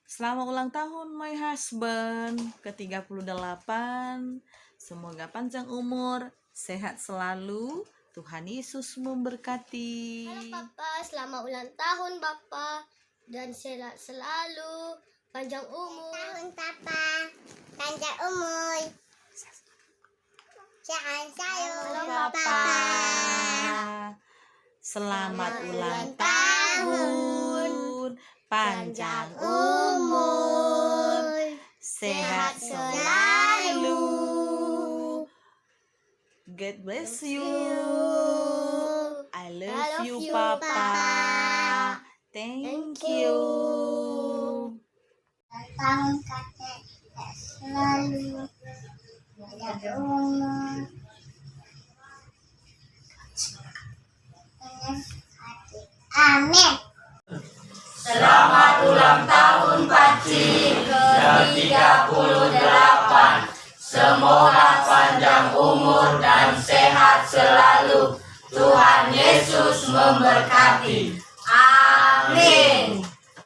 Selamat ulang tahun my husband ke-38. Semoga panjang umur, sehat selalu. Tuhan Yesus memberkati. Halo Papa, selamat ulang tahun Papa. Dan sehat selalu, panjang umur. Tahun Papa, panjang umur. Sehat selalu Papa. Selamat ulang tahun, panjang umur, sehat selalu. God bless you. I love you, Papa. Thank you. Tahun kakek selalu panjang umur. Amin. Selamat ulang tahun Paci ke-38. Semoga panjang umur dan sehat selalu. Tuhan Yesus memberkati. Amin.